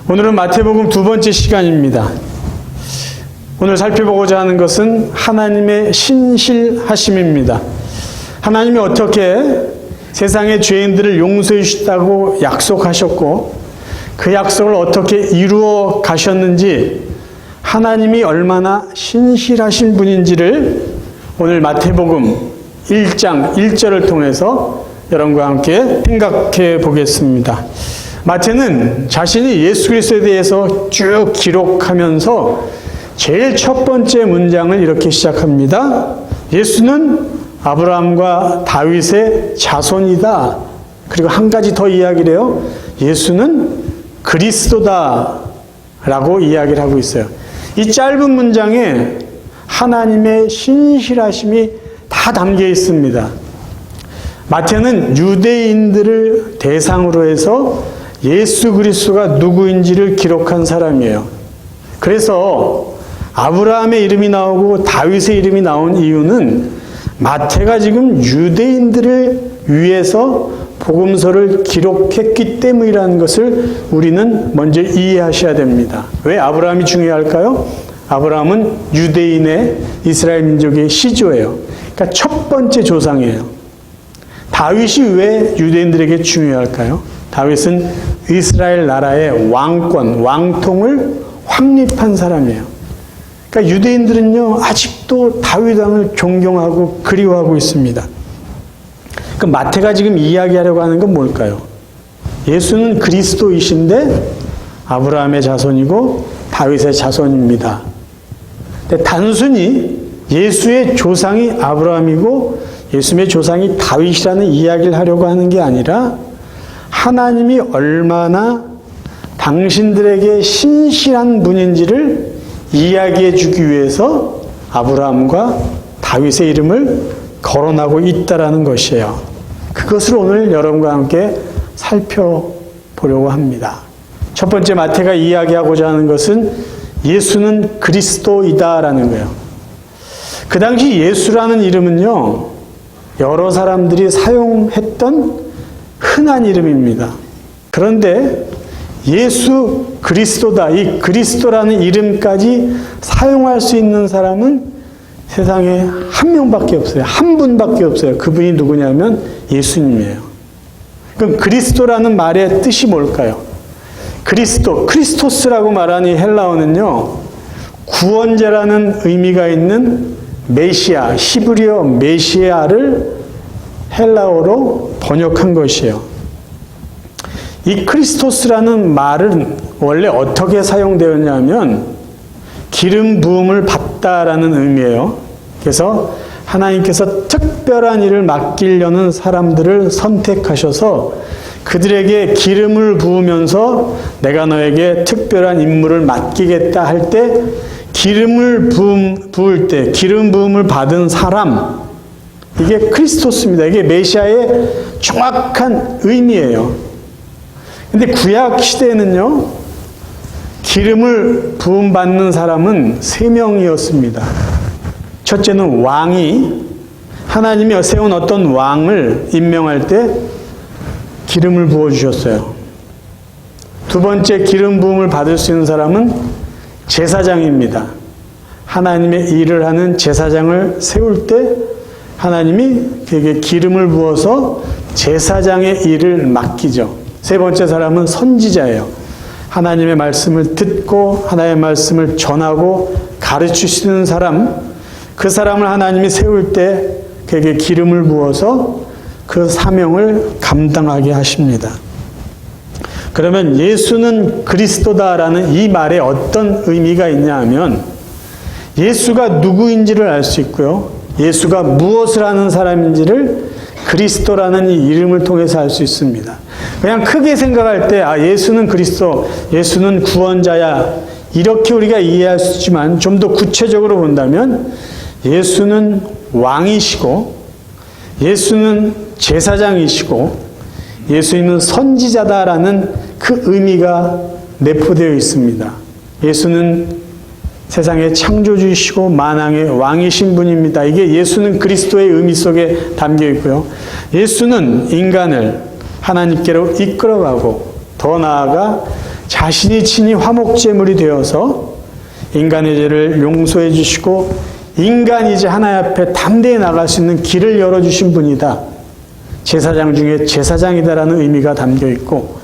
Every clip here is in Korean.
오늘은 마태복음 두 번째 시간입니다. 오늘 살펴보고자 하는 것은 하나님의 신실하심입니다. 하나님이 어떻게 세상의 죄인들을 용서해 주시다고 약속하셨고 그 약속을 어떻게 이루어 가셨는지, 하나님이 얼마나 신실하신 분인지를 오늘 마태복음 1장 1절을 통해서 여러분과 함께 생각해 보겠습니다. 마태는 자신이 예수 그리스도에 대해서 쭉 기록하면서 제일 첫 번째 문장을 이렇게 시작합니다. 예수는 아브라함과 다윗의 자손이다. 그리고 한 가지 더 이야기를 해요. 예수는 그리스도다 라고 이야기를 하고 있어요. 이 짧은 문장에 하나님의 신실하심이 다 담겨 있습니다. 마태는 유대인들을 대상으로 해서 예수 그리스도가 누구인지를 기록한 사람이에요. 그래서 아브라함의 이름이 나오고 다윗의 이름이 나온 이유는 마태가 지금 유대인들을 위해서 복음서를 기록했기 때문이라는 것을 우리는 먼저 이해하셔야 됩니다. 왜 아브라함이 중요할까요? 아브라함은 유대인의 이스라엘 민족의 시조예요. 그러니까 첫 번째 조상이에요. 다윗이 왜 유대인들에게 중요할까요? 다윗은 이스라엘 나라의 왕권, 왕통을 확립한 사람이에요. 그러니까 유대인들은요, 아직도 다윗 왕을 존경하고 그리워하고 있습니다. 그 마태가 지금 이야기하려고 하는 건 뭘까요? 예수는 그리스도이신데 아브라함의 자손이고 다윗의 자손입니다. 근데 단순히 예수의 조상이 아브라함이고 예수의 조상이 다윗이라는 이야기를 하려고 하는 게 아니라 하나님이 얼마나 당신들에게 신실한 분인지를 이야기해 주기 위해서 아브라함과 다윗의 이름을 거론하고 있다라는 것이에요. 그것을 오늘 여러분과 함께 살펴보려고 합니다. 첫 번째 마태가 이야기하고자 하는 것은 예수는 그리스도이다라는 거예요. 그 당시 예수라는 이름은요, 여러 사람들이 사용했던 흔한 이름입니다. 그런데 예수 그리스도다, 이 그리스도라는 이름까지 사용할 수 있는 사람은 세상에 한 명밖에 없어요. 한 분밖에 없어요. 그분이 누구냐면 예수님이에요. 그럼 그리스도라는 말의 뜻이 뭘까요? 그리스도, 크리스토스라고 말하는 헬라어는요, 구원자라는 의미가 있는 메시아, 히브리어 메시아를 헬라어로 번역한 것이에요. 이 크리스토스라는 말은 원래 어떻게 사용되었냐면 기름 부음을 받다라는 의미예요. 그래서 하나님께서 특별한 일을 맡기려는 사람들을 선택하셔서 그들에게 기름을 부으면서 내가 너에게 특별한 임무를 맡기겠다 할 때 기름을 부을 때 기름 부음을 받은 사람, 이게 크리스토스입니다. 이게 메시아의 정확한 의미예요. 근데 구약 시대에는요, 기름을 부음받는 사람은 3명이었습니다. 첫째는 왕이, 하나님이 세운 어떤 왕을 임명할 때 기름을 부어주셨어요. 두 번째 기름 부음을 받을 수 있는 사람은 제사장입니다. 하나님의 일을 하는 제사장을 세울 때 하나님이 그에게 기름을 부어서 제사장의 일을 맡기죠. 세 번째 사람은 선지자예요. 하나님의 말씀을 듣고 하나님의 말씀을 전하고 가르치시는 사람, 그 사람을 하나님이 세울 때 그에게 기름을 부어서 그 사명을 감당하게 하십니다. 그러면 예수는 그리스도다라는 이 말에 어떤 의미가 있냐 하면 예수가 누구인지를 알 수 있고요. 예수가 무엇을 하는 사람인지를 그리스도라는 이 이름을 통해서 알 수 있습니다. 그냥 크게 생각할 때 예수는 그리스도, 예수는 구원자야, 이렇게 우리가 이해할 수 있지만 좀 더 구체적으로 본다면 예수는 왕이시고 예수는 제사장이시고 예수님은 선지자다라는 그 의미가 내포되어 있습니다. 예수는 세상의 창조주이시고 만왕의 왕이신 분입니다. 이게 예수는 그리스도의 의미 속에 담겨 있고요. 예수는 인간을 하나님께로 이끌어가고 더 나아가 자신이 친히 화목제물이 되어서 인간의 죄를 용서해 주시고 인간이제 하나님 앞에 담대히 나갈 수 있는 길을 열어주신 분이다. 제사장 중에 제사장이다라는 의미가 담겨 있고,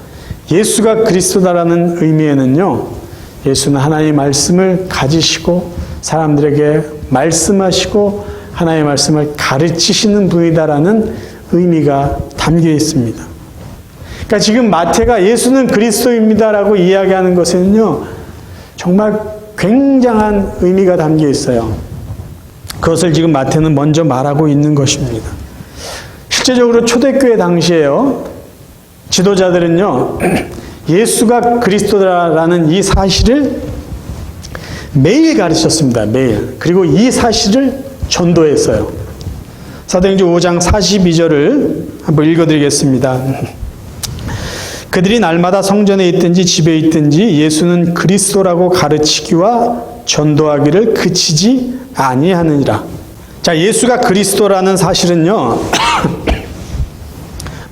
예수가 그리스도다라는 의미에는요, 예수는 하나님의 말씀을 가지시고 사람들에게 말씀하시고 하나님의 말씀을 가르치시는 분이다라는 의미가 담겨 있습니다. 그러니까 지금 마태가 예수는 그리스도입니다라고 이야기하는 것에는요, 정말 굉장한 의미가 담겨 있어요. 그것을 지금 마태는 먼저 말하고 있는 것입니다. 실제적으로 초대교회 당시에요, 지도자들은요, 예수가 그리스도라는 이 사실을 매일 가르쳤습니다. 매일. 그리고 이 사실을 전도했어요. 사도행전 5장 42절을 한번 읽어드리겠습니다. 그들이 날마다 성전에 있든지 집에 있든지 예수는 그리스도라고 가르치기와 전도하기를 그치지 아니하느니라. 자, 예수가 그리스도라는 사실은요,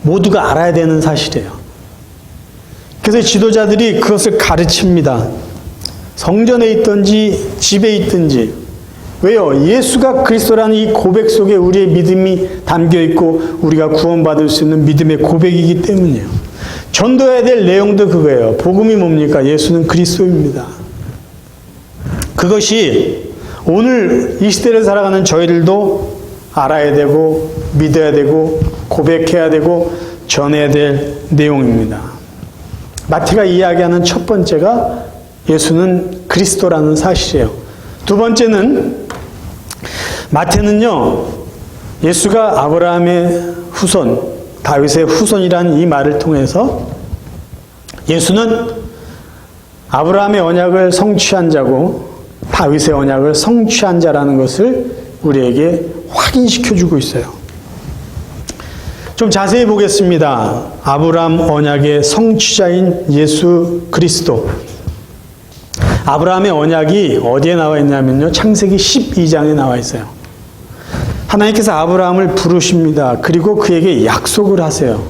모두가 알아야 되는 사실이에요. 그래서 지도자들이 그것을 가르칩니다. 성전에 있든지 집에 있든지. 왜요? 예수가 그리스도라는 이 고백 속에 우리의 믿음이 담겨 있고 우리가 구원받을 수 있는 믿음의 고백이기 때문이에요. 전도해야 될 내용도 그거예요. 복음이 뭡니까? 예수는 그리스도입니다. 그것이 오늘 이 시대를 살아가는 저희들도 알아야 되고 믿어야 되고 고백해야 되고 전해야 될 내용입니다. 마태가 이야기하는 첫 번째가 예수는 그리스도라는 사실이에요. 두 번째는 마태는요, 예수가 아브라함의 후손, 다윗의 후손이라는 이 말을 통해서 예수는 아브라함의 언약을 성취한 자고 다윗의 언약을 성취한 자라는 것을 우리에게 확인시켜주고 있어요. 좀 자세히 보겠습니다. 아브라함 언약의 성취자인 예수 그리스도. 아브라함의 언약이 어디에 나와 있냐면요, 창세기 12장에 나와 있어요. 하나님께서 아브라함을 부르십니다. 그리고 그에게 약속을 하세요.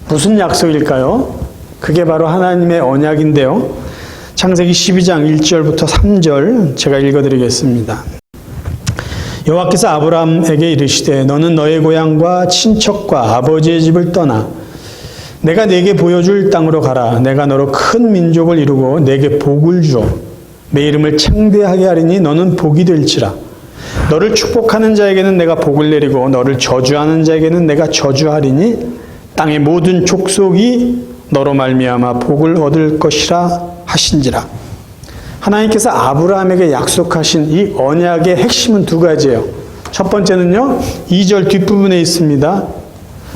무슨 약속일까요? 그게 바로 하나님의 언약인데요. 창세기 12장 1절부터 3절 제가 읽어드리겠습니다. 여호와께서 아브라함에게 이르시되 너는 너의 고향과 친척과 아버지의 집을 떠나 내가 네게 보여줄 땅으로 가라. 내가 너로 큰 민족을 이루고 네게 복을 주어 내 이름을 창대하게 하리니 너는 복이 될지라. 너를 축복하는 자에게는 내가 복을 내리고 너를 저주하는 자에게는 내가 저주하리니 땅의 모든 족속이 너로 말미암아 복을 얻을 것이라 하신지라. 하나님께서 아브라함에게 약속하신 이 언약의 핵심은 두 가지예요. 첫 번째는요, 2절 뒷부분에 있습니다.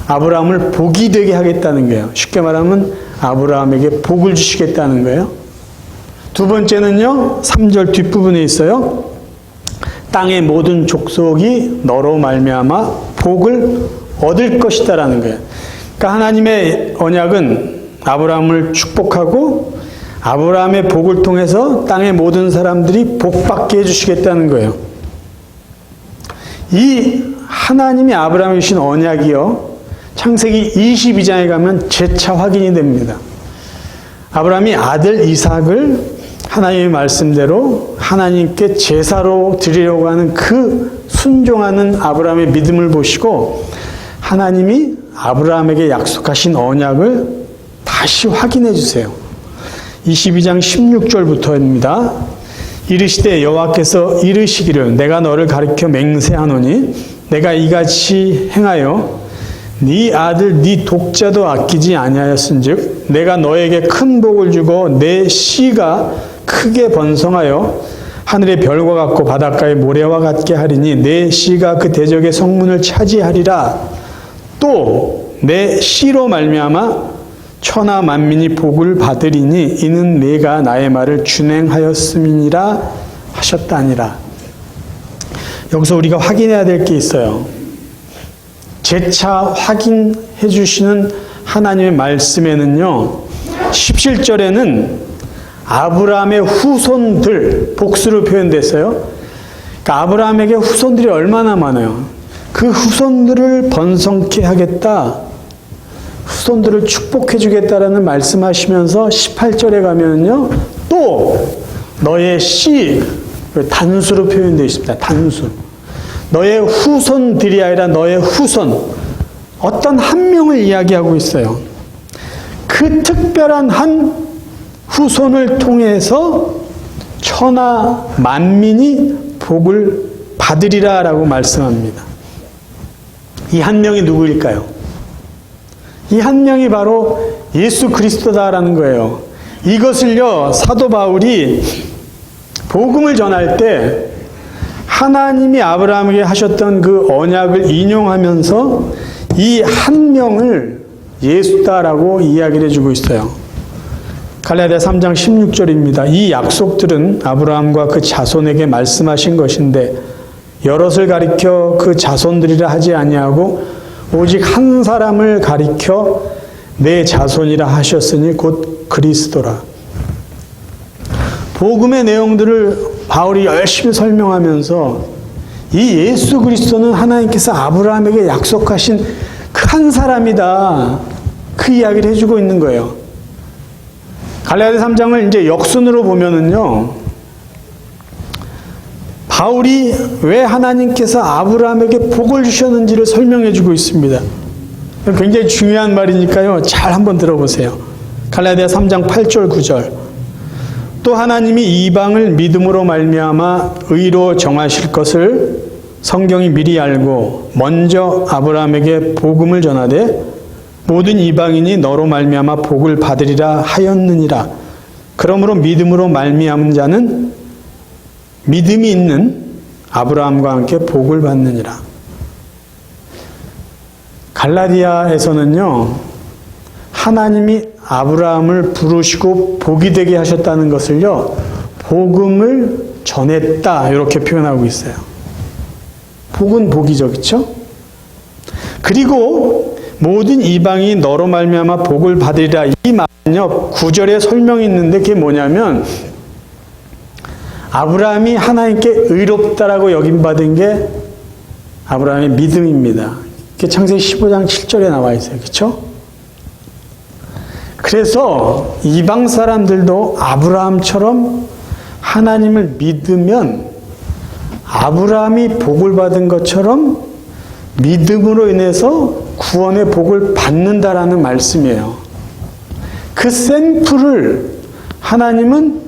아브라함을 복이 되게 하겠다는 거예요. 쉽게 말하면 아브라함에게 복을 주시겠다는 거예요. 두 번째는요, 3절 뒷부분에 있어요. 땅의 모든 족속이 너로 말미암아 복을 얻을 것이다라는 거예요. 그러니까 하나님의 언약은 아브라함을 축복하고 아브라함의 복을 통해서 땅의 모든 사람들이 복받게 해주시겠다는 거예요. 이 하나님이 아브라함에 주신 언약이요, 창세기 22장에 가면 재차 확인이 됩니다. 아브라함이 아들 이삭을 하나님의 말씀대로 하나님께 제사로 드리려고 하는 그 순종하는 아브라함의 믿음을 보시고 하나님이 아브라함에게 약속하신 언약을 다시 확인해 주세요. 22장 16절부터입니다. 이르시되 여호와께서 이르시기를 내가 너를 가리켜 맹세하노니 내가 이같이 행하여 네 아들 네 독자도 아끼지 아니하였은즉 내가 너에게 큰 복을 주고 내 씨가 크게 번성하여 하늘의 별과 같고 바닷가의 모래와 같게 하리니 내 씨가 그 대적의 성문을 차지하리라. 또 내 씨로 말미암아 천하 만민이 복을 받으리니 이는 내가 나의 말을 준행하였음이니라 하셨다니라. 여기서 우리가 확인해야 될 게 있어요. 재차 확인해 주시는 하나님의 말씀에는요, 17절에는 아브라함의 후손들, 복수로 표현됐어요. 그러니까 아브라함에게 후손들이 얼마나 많아요. 그 후손들을 번성케 하겠다. 후손들을 축복해 주겠다라는 말씀하시면서 18절에 가면요. 또 너의 씨, 단수로 표현되어 있습니다. 단수. 너의 후손들이 아니라 너의 후손. 어떤 한 명을 이야기하고 있어요. 그 특별한 한 후손을 통해서 천하 만민이 복을 받으리라 라고 말씀합니다. 이 한 명이 누구일까요? 이 한 명이 바로 예수 그리스도다라는 거예요. 이것을요, 사도 바울이 복음을 전할 때 하나님이 아브라함에게 하셨던 그 언약을 인용하면서 이 한 명을 예수다라고 이야기를 해주고 있어요. 갈라디아 3장 16절입니다. 이 약속들은 아브라함과 그 자손에게 말씀하신 것인데 여럿을 가리켜 그 자손들이라 하지 아니하고 오직 한 사람을 가리켜 내 자손이라 하셨으니 곧 그리스도라. 복음의 내용들을 바울이 열심히 설명하면서 이 예수 그리스도는 하나님께서 아브라함에게 약속하신 그 한 사람이다. 그 이야기를 해주고 있는 거예요. 갈라디아 3장을 이제 역순으로 보면은요, 바울이 왜 하나님께서 아브라함에게 복을 주셨는지를 설명해 주고 있습니다. 굉장히 중요한 말이니까요, 잘 한번 들어보세요. 갈라디아 3장 8절 9절. 또 하나님이 이방을 믿음으로 말미암아 의로 정하실 것을 성경이 미리 알고 먼저 아브라함에게 복음을 전하되 모든 이방인이 너로 말미암아 복을 받으리라 하였느니라. 그러므로 믿음으로 말미암은 자는 믿음이 있는 아브라함과 함께 복을 받느니라. 갈라디아에서는요, 하나님이 아브라함을 부르시고 복이 되게 하셨다는 것을요, 복음을 전했다 이렇게 표현하고 있어요. 복은 복이죠, 그렇죠? 그리고 모든 이방이 너로 말미암아 복을 받으리라. 이 말은요, 9절에 설명이 있는데 그게 뭐냐면 아브라함이 하나님께 의롭다라고 여김받은 게 아브라함의 믿음입니다. 그게 창세기 15장 7절에 나와 있어요. 그렇죠? 그래서 이방 사람들도 아브라함처럼 하나님을 믿으면 아브라함이 복을 받은 것처럼 믿음으로 인해서 구원의 복을 받는다라는 말씀이에요. 그 샘플을 하나님은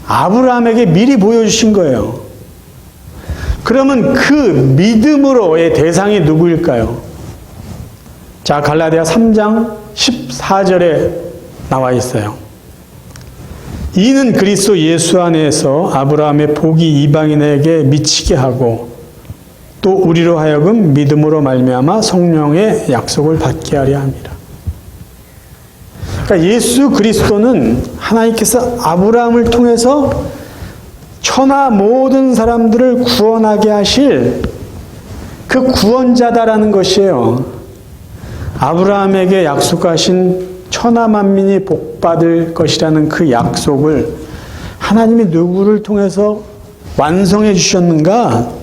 아브라함에게 미리 보여주신 거예요. 그러면 그 믿음으로의 대상이 누구일까요? 자, 갈라디아 3장 14절에 나와 있어요. 이는 그리스도 예수 안에서 아브라함의 복이 이방인에게 미치게 하고 또 우리로 하여금 믿음으로 말미암아 성령의 약속을 받게 하려 함이라. 그러니까 예수 그리스도는 하나님께서 아브라함을 통해서 천하 모든 사람들을 구원하게 하실 그 구원자다라는 것이에요. 아브라함에게 약속하신 천하 만민이 복받을 것이라는 그 약속을 하나님이 누구를 통해서 완성해 주셨는가?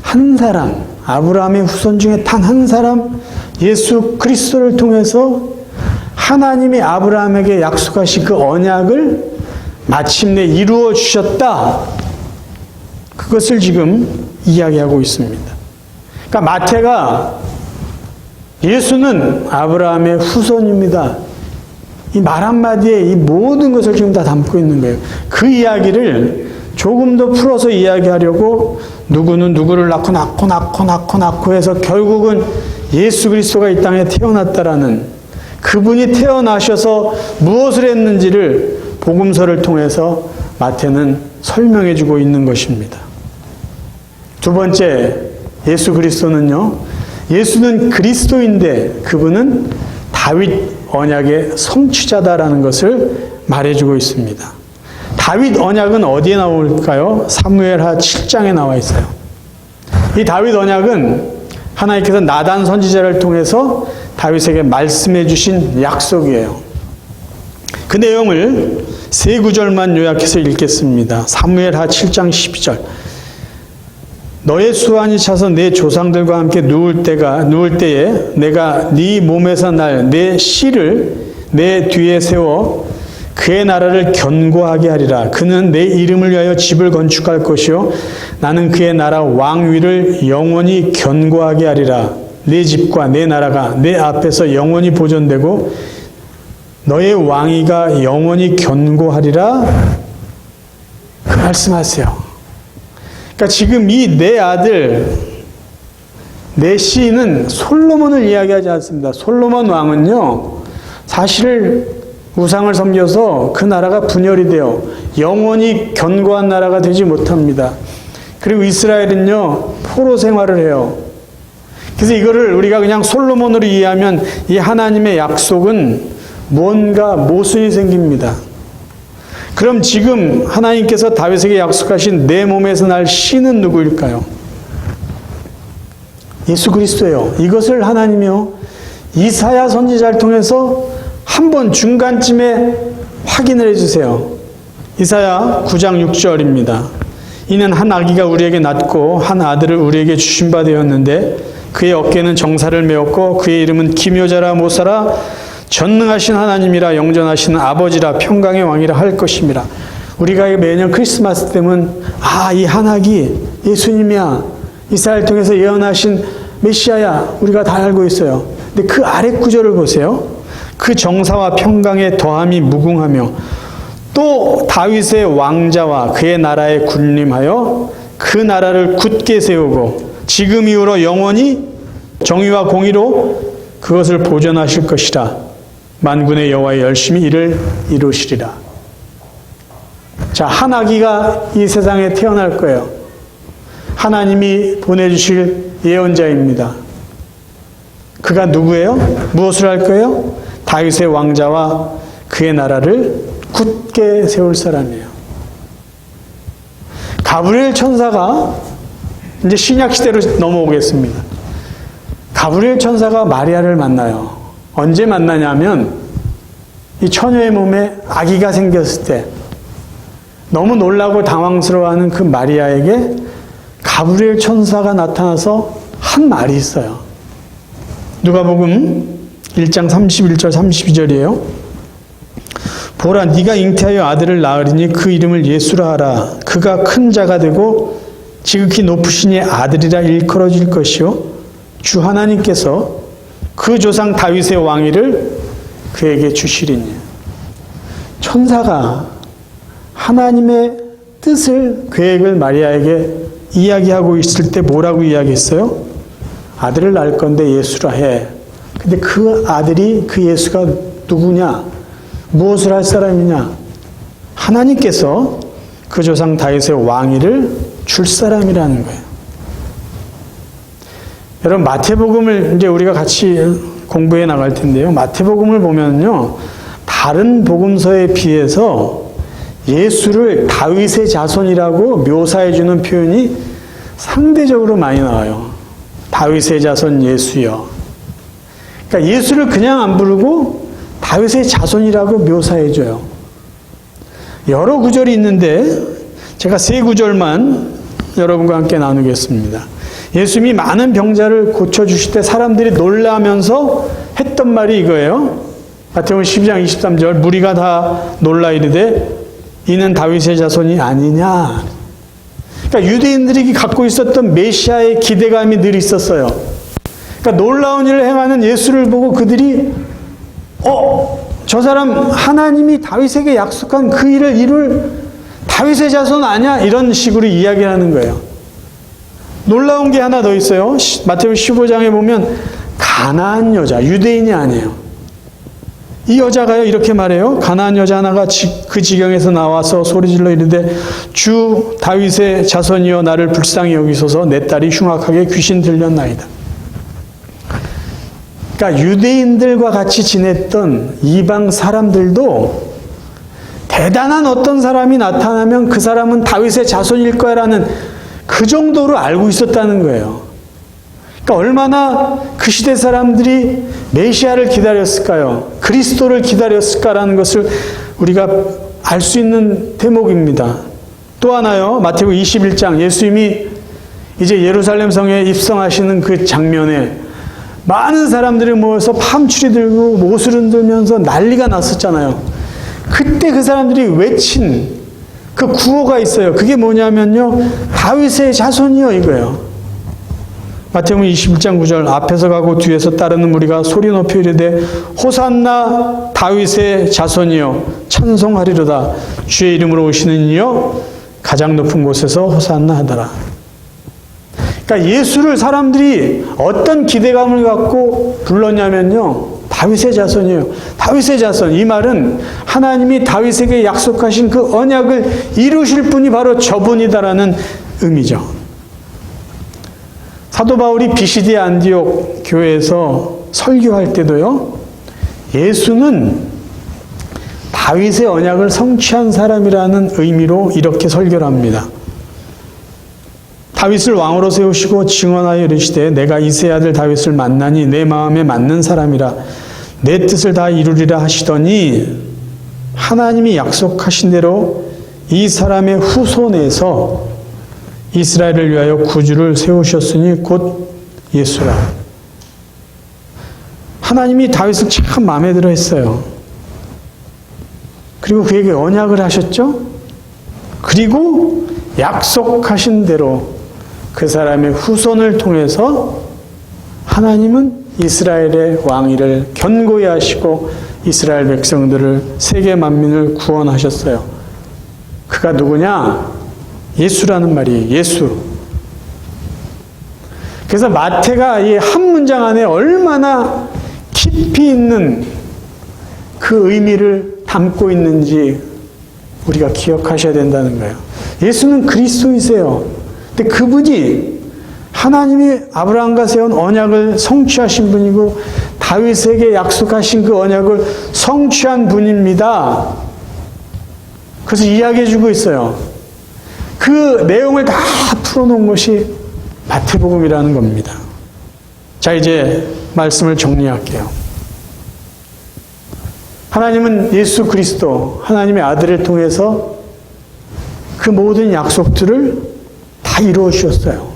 한 사람, 아브라함의 후손 중에 단 한 사람, 예수 그리스도를 통해서 하나님이 아브라함에게 약속하신 그 언약을 마침내 이루어 주셨다. 그것을 지금 이야기하고 있습니다. 그러니까 마태가 예수는 아브라함의 후손입니다. 이 말 한마디에 이 모든 것을 지금 다 담고 있는 거예요. 그 이야기를 조금 더 풀어서 이야기하려고 누구는 누구를 낳고 해서 결국은 예수 그리스도가 이 땅에 태어났다라는, 그분이 태어나셔서 무엇을 했는지를 복음서를 통해서 마태는 설명해 주고 있는 것입니다. 두 번째, 예수 그리스도는요, 예수는 그리스도인데 그분은 다윗 언약의 성취자다라는 것을 말해주고 있습니다. 다윗 언약은 어디에 나올까요? 사무엘하 7장에 나와 있어요. 이 다윗 언약은 하나님께서 나단 선지자를 통해서 다윗에게 말씀해 주신 약속이에요. 그 내용을 세 구절만 요약해서 읽겠습니다. 사무엘하 7장 12절. 너의 수완이 차서 내 조상들과 함께 누울 때에 내가 네 몸에서 날 내 씨를 내 뒤에 세워 그의 나라를 견고하게 하리라. 그는 내 이름을 위하여 집을 건축할 것이요 나는 그의 나라 왕위를 영원히 견고하게 하리라. 내 집과 내 나라가 내 앞에서 영원히 보존되고 너의 왕위가 영원히 견고하리라. 그 말씀하세요. 그러니까 지금 이 내 아들, 내 씨는 솔로몬을 이야기하지 않습니다. 솔로몬 왕은요, 사실 우상을 섬겨서 그 나라가 분열이 되어 영원히 견고한 나라가 되지 못합니다. 그리고 이스라엘은요, 포로 생활을 해요. 그래서 이거를 우리가 그냥 솔로몬으로 이해하면 이 하나님의 약속은 뭔가 모순이 생깁니다. 그럼 지금 하나님께서 다윗에게 약속하신 내 몸에서 날 씨는 누구일까요? 예수 그리스도예요. 이것을 하나님이요 이사야 선지자를 통해서 한번 중간쯤에 확인을 해주세요. 이사야 9장 6절입니다. 이는 한 아기가 우리에게 낳고 한 아들을 우리에게 주신 바 되었는데 그의 어깨는 정사를 메었고 그의 이름은 기묘자라 모사라 전능하신 하나님이라 영전하신 아버지라 평강의 왕이라 할 것임이라. 우리가 매년 크리스마스 때면 이 한 아기 예수님이야, 이사야를 통해서 예언하신 메시아야, 우리가 다 알고 있어요. 근데 그 아래 구절을 보세요. 그 정사와 평강의 더함이 무궁하며 또 다윗의 왕자와 그의 나라에 군림하여 그 나라를 굳게 세우고 지금 이후로 영원히 정의와 공의로 그것을 보존하실 것이라. 만군의 여호와의 열심히 이를 이루시리라. 자, 한 아기가 이 세상에 태어날 거예요. 하나님이 보내주실 예언자입니다. 그가 누구예요? 무엇을 할 거예요? 다윗의 왕자와 그의 나라를 굳게 세울 사람이에요. 가브리엘 천사가 이제 신약 시대로 넘어오겠습니다. 가브리엘 천사가 마리아를 만나요. 언제 만나냐면 이 처녀의 몸에 아기가 생겼을 때 너무 놀라고 당황스러워하는 그 마리아에게 가브리엘 천사가 나타나서 한 말이 있어요. 누가복음 1장 31절 32절이에요. 보라, 네가 잉태하여 아들을 낳으리니 그 이름을 예수라 하라. 그가 큰 자가 되고 지극히 높으신 이의 아들이라 일컬어질 것이요 주 하나님께서 그 조상 다윗의 왕위를 그에게 주시리니. 천사가 하나님의 뜻을, 계획을 마리아에게 이야기하고 있을 때 뭐라고 이야기했어요? 아들을 낳을 건데 예수라 해. 근데 그 아들이, 그 예수가 누구냐? 무엇을 할 사람이냐? 하나님께서 그 조상 다윗의 왕위를 줄 사람이라는 거예요. 여러분, 마태복음을 이제 우리가 같이 공부해 나갈 텐데요. 마태복음을 보면요, 다른 복음서에 비해서 예수를 다윗의 자손이라고 묘사해 주는 표현이 상대적으로 많이 나와요. 다윗의 자손 예수여. 그러니까 예수를 그냥 안 부르고 다윗의 자손이라고 묘사해 줘요. 여러 구절이 있는데 제가 세 구절만 여러분과 함께 나누겠습니다. 예수님이 많은 병자를 고쳐주실 때 사람들이 놀라면서 했던 말이 이거예요. 마태복음 12장 23절 무리가 다 놀라 이르되 이는 다윗의 자손이 아니냐. 그러니까 유대인들이 갖고 있었던 메시아의 기대감이 늘 있었어요. 그러니까 놀라운 일을 행하는 예수를 보고 그들이 저 사람 하나님이 다윗에게 약속한 그 일을 이룰 다윗의 자손 아니야? 이런 식으로 이야기하는 거예요. 놀라운 게 하나 더 있어요. 마태복음 15장에 보면 가나안 여자, 유대인이 아니에요. 이 여자가요 이렇게 말해요. 가나안 여자 하나가 그 지경에서 나와서 소리질러 이르되 주 다윗의 자손이여 나를 불쌍히 여기소서 내 딸이 흉악하게 귀신 들렸나이다. 그러니까 유대인들과 같이 지냈던 이방 사람들도 대단한 어떤 사람이 나타나면 그 사람은 다윗의 자손일 거야라는 그 정도로 알고 있었다는 거예요. 그러니까 얼마나 그 시대 사람들이 메시아를 기다렸을까요? 그리스도를 기다렸을까라는 것을 우리가 알 수 있는 대목입니다. 또 하나요. 마태복음 21장 예수님이 이제 예루살렘 성에 입성하시는 그 장면에 많은 사람들이 모여서 팜추리 들고 못을 흔들면서 난리가 났었잖아요. 그때 그 사람들이 외친 그 구호가 있어요. 그게 뭐냐면요, 다윗의 자손이요, 이거예요. 마태복음 21장 9절, 앞에서 가고 뒤에서 따르는 무리가 소리 높여 이르되 호산나 다윗의 자손이여 찬송하리로다. 주의 이름으로 오시는 이여 가장 높은 곳에서 호산나 하더라. 그러니까 예수를 사람들이 어떤 기대감을 갖고 불렀냐면요, 다윗의 자손이에요. 다윗의 자손. 이 말은 하나님이 다윗에게 약속하신 그 언약을 이루실 분이 바로 저분이다라는 의미죠. 사도 바울이 비시디 안디옥 교회에서 설교할 때도요, 예수는 다윗의 언약을 성취한 사람이라는 의미로 이렇게 설교를 합니다. 다윗을 왕으로 세우시고 증언하여 이르시되 내가 이새의 아들 다윗을 만나니 내 마음에 맞는 사람이라 내 뜻을 다 이루리라 하시더니 하나님이 약속하신 대로 이 사람의 후손에서 이스라엘을 위하여 구주를 세우셨으니 곧 예수라. 하나님이 다윗을 참 마음에 들어 했어요. 그리고 그에게 언약을 하셨죠. 그리고 약속하신 대로 그 사람의 후손을 통해서 하나님은 이스라엘의 왕위를 견고히 하시고 이스라엘 백성들을 세계 만민을 구원하셨어요. 그가 누구냐? 예수라는 말이에요. 예수. 그래서 마태가 이 한 문장 안에 얼마나 깊이 있는 그 의미를 담고 있는지 우리가 기억하셔야 된다는 거예요. 예수는 그리스도이세요. 근데 그분이 하나님이 아브라함과 세운 언약을 성취하신 분이고 다윗에게 약속하신 그 언약을 성취한 분입니다. 그래서 이야기해 주고 있어요. 그 내용을 다 풀어놓은 것이 마태복음이라는 겁니다. 자, 이제 말씀을 정리할게요. 하나님은 예수 그리스도, 하나님의 아들을 통해서 그 모든 약속들을 다 이루어 주셨어요.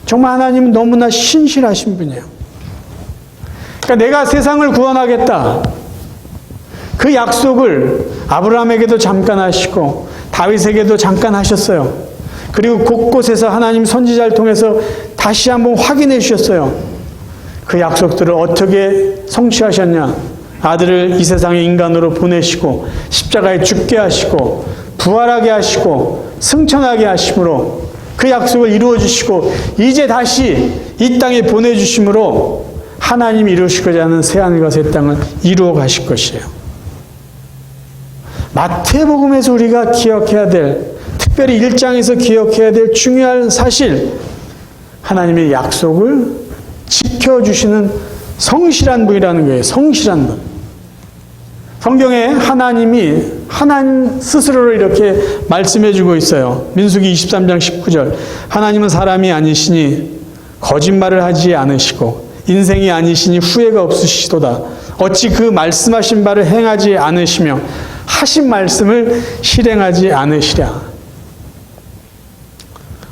정말 하나님은 너무나 신실하신 분이에요. 그러니까 내가 세상을 구원하겠다. 그 약속을 아브라함에게도 잠깐 하시고 다윗에게도 잠깐 하셨어요. 그리고 곳곳에서 하나님 선지자를 통해서 다시 한번 확인해 주셨어요. 그 약속들을 어떻게 성취하셨냐? 아들을 이 세상에 인간으로 보내시고 십자가에 죽게 하시고 부활하게 하시고 승천하게 하심으로 그 약속을 이루어 주시고 이제 다시 이 땅에 보내주심으로 하나님이 이루시고자 하는 새하늘과 새 땅을 이루어 가실 것이에요. 마태복음에서 우리가 기억해야 될, 특별히 1장에서 기억해야 될 중요한 사실, 하나님의 약속을 지켜주시는 성실한 분이라는 거예요. 성실한 분. 성경에 하나님이 하나님 스스로를 이렇게 말씀해 주고 있어요. 민수기 23장 19절. 하나님은 사람이 아니시니 거짓말을 하지 않으시고 인생이 아니시니 후회가 없으시도다. 어찌 그 말씀하신 바를 행하지 않으시며 하신 말씀을 실행하지 않으시랴.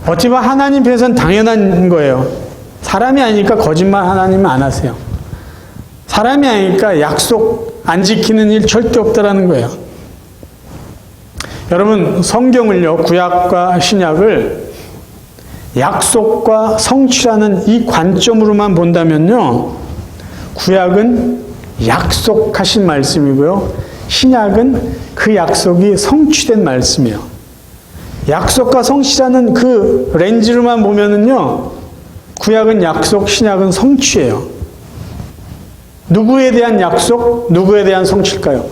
어찌 보면 하나님 편에서는 당연한 거예요. 사람이 아니니까 거짓말 하나님은 안 하세요. 사람이 아니니까 약속 안 지키는 일 절대 없다라는 거예요. 여러분, 성경을요, 구약과 신약을 약속과 성취라는 이 관점으로만 본다면요, 구약은 약속하신 말씀이고요, 신약은 그 약속이 성취된 말씀이에요. 약속과 성취라는 그 렌즈로만 보면은요, 구약은 약속, 신약은 성취예요. 누구에 대한 약속, 누구에 대한 성취일까요?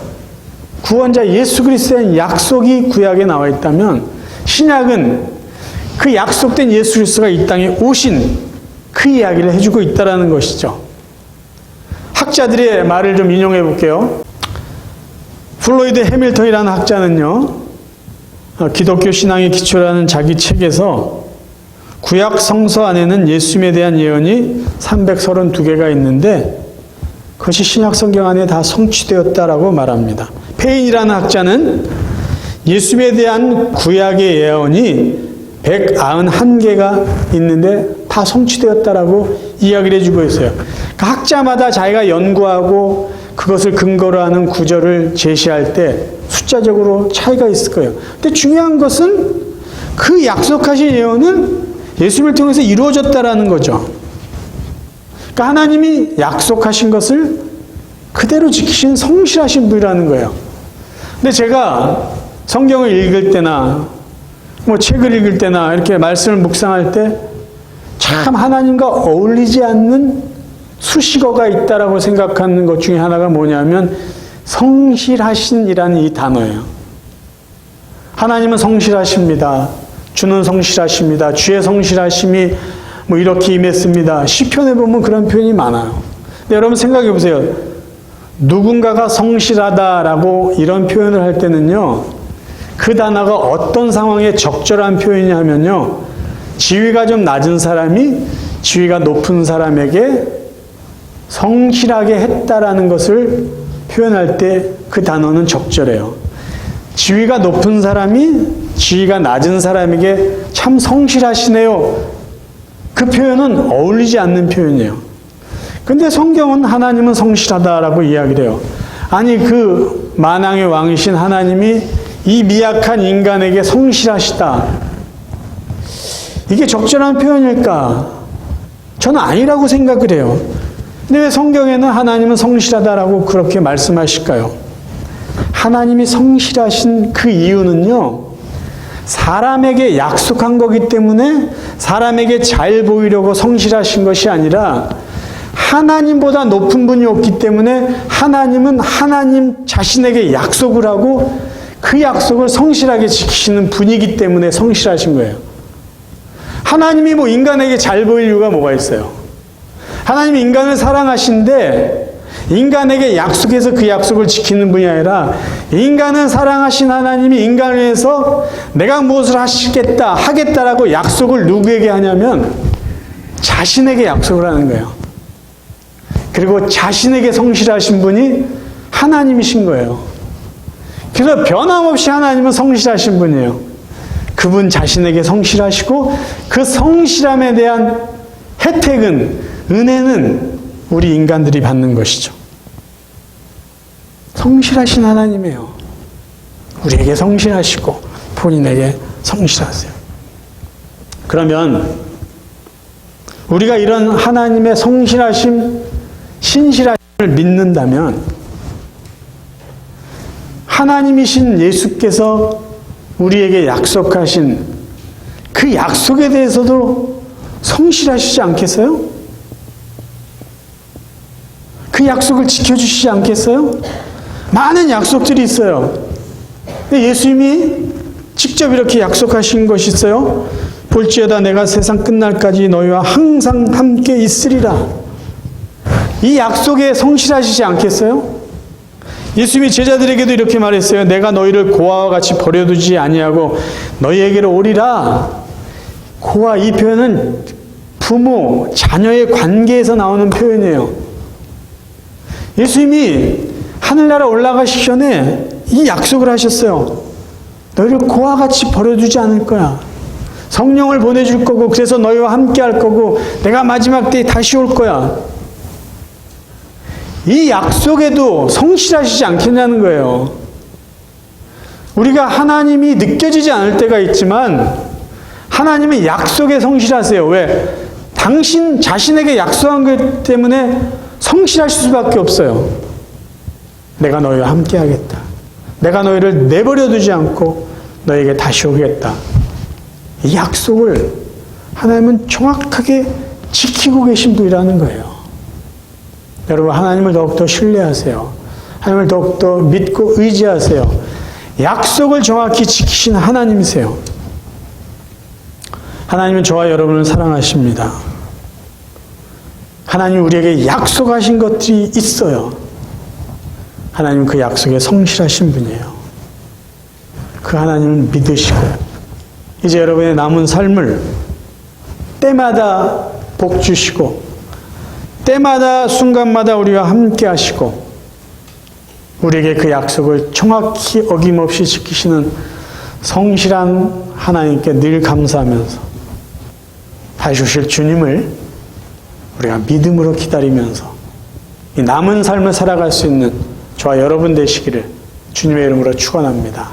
구원자 예수 그리스도에 대한 약속이 구약에 나와 있다면 신약은 그 약속된 예수 그리스도가 이 땅에 오신 그 이야기를 해주고 있다는 것이죠. 학자들의 말을 좀 인용해 볼게요. 플로이드 해밀턴이라는 학자는요, 기독교 신앙의 기초라는 자기 책에서 구약 성서 안에는 예수님에 대한 예언이 332개가 있는데 그것이 신약 성경 안에 다 성취되었다라고 말합니다. 페인이라는 학자는 예수님에 대한 구약의 예언이 191개가 있는데 다 성취되었다라고 이야기를 해주고 있어요. 그러니까 학자마다 자기가 연구하고 그것을 근거로 하는 구절을 제시할 때 숫자적으로 차이가 있을 거예요. 근데 중요한 것은 그 약속하신 예언은 예수님을 통해서 이루어졌다라는 거죠. 그러니까 하나님이 약속하신 것을 그대로 지키신 성실하신 분이라는 거예요. 근데 제가 성경을 읽을 때나 책을 읽을 때나 이렇게 말씀을 묵상할 때 참 하나님과 어울리지 않는 수식어가 있다라고 생각하는 것 중에 하나가 뭐냐면 성실하신이라는 이 단어예요. 하나님은 성실하십니다. 주는 성실하십니다. 주의 성실하심이 이렇게 임했습니다. 시편에 보면 그런 표현이 많아요. 근데 여러분 생각해 보세요. 누군가가 성실하다라고 이런 표현을 할 때는요, 그 단어가 어떤 상황에 적절한 표현이냐면요, 지위가 좀 낮은 사람이 지위가 높은 사람에게 성실하게 했다라는 것을 표현할 때 그 단어는 적절해요. 지위가 높은 사람이 지위가 낮은 사람에게 참 성실하시네요. 그 표현은 어울리지 않는 표현이에요. 근데 성경은 하나님은 성실하다라고 이야기를 해요. 아니, 그 만왕의 왕이신 하나님이 이 미약한 인간에게 성실하시다. 이게 적절한 표현일까? 저는 아니라고 생각을 해요. 근데 왜 성경에는 하나님은 성실하다라고 그렇게 말씀하실까요? 하나님이 성실하신 그 이유는요, 사람에게 약속한 거기 때문에 사람에게 잘 보이려고 성실하신 것이 아니라 하나님보다 높은 분이 없기 때문에 하나님은 하나님 자신에게 약속을 하고 그 약속을 성실하게 지키시는 분이기 때문에 성실하신 거예요. 하나님이 인간에게 잘 보일 이유가 뭐가 있어요? 하나님이 인간을 사랑하신데 인간에게 약속해서 그 약속을 지키는 분이 아니라 인간은 사랑하신 하나님이 인간을 위해서 내가 무엇을 하겠다라고 약속을 누구에게 하냐면 자신에게 약속을 하는 거예요. 그리고 자신에게 성실하신 분이 하나님이신 거예요. 그래서 변함없이 하나님은 성실하신 분이에요. 그분 자신에게 성실하시고 그 성실함에 대한 혜택은, 은혜는 우리 인간들이 받는 것이죠. 성실하신 하나님이에요. 우리에게 성실하시고 본인에게 성실하세요. 그러면 우리가 이런 하나님의 성실하심, 신실하심을 믿는다면 하나님이신 예수께서 우리에게 약속하신 그 약속에 대해서도 성실하시지 않겠어요? 그 약속을 지켜주시지 않겠어요? 많은 약속들이 있어요. 근데 예수님이 직접 이렇게 약속하신 것이 있어요. 볼지어다 내가 세상 끝날까지 너희와 항상 함께 있으리라. 이 약속에 성실하시지 않겠어요? 예수님이 제자들에게도 이렇게 말했어요. 내가 너희를 고아와 같이 버려두지 아니하고 너희에게로 오리라. 고아, 이 표현은 부모, 자녀의 관계에서 나오는 표현이에요. 예수님이 하늘나라 올라가시기 전에 이 약속을 하셨어요. 너희를 고아와 같이 버려두지 않을 거야. 성령을 보내줄 거고 그래서 너희와 함께 할 거고 내가 마지막 때에 다시 올 거야. 이 약속에도 성실하시지 않겠냐는 거예요. 우리가 하나님이 느껴지지 않을 때가 있지만 하나님은 약속에 성실하세요. 왜? 당신 자신에게 약속한 것 때문에 성실하실 수밖에 없어요. 내가 너희와 함께 하겠다. 내가 너희를 내버려 두지 않고 너에게 다시 오겠다. 이 약속을 하나님은 정확하게 지키고 계신 분이라는 거예요. 여러분, 하나님을 더욱더 신뢰하세요. 하나님을 더욱더 믿고 의지하세요. 약속을 정확히 지키신 하나님이세요. 하나님은 저와 여러분을 사랑하십니다. 하나님이 우리에게 약속하신 것들이 있어요. 하나님은 그 약속에 성실하신 분이에요. 그 하나님을 믿으시고 이제 여러분의 남은 삶을 때마다 복 주시고 때마다 순간마다 우리와 함께 하시고 우리에게 그 약속을 정확히 어김없이 지키시는 성실한 하나님께 늘 감사하면서 다시 오실 주님을 우리가 믿음으로 기다리면서 이 남은 삶을 살아갈 수 있는 저와 여러분 되시기를 주님의 이름으로 축원합니다.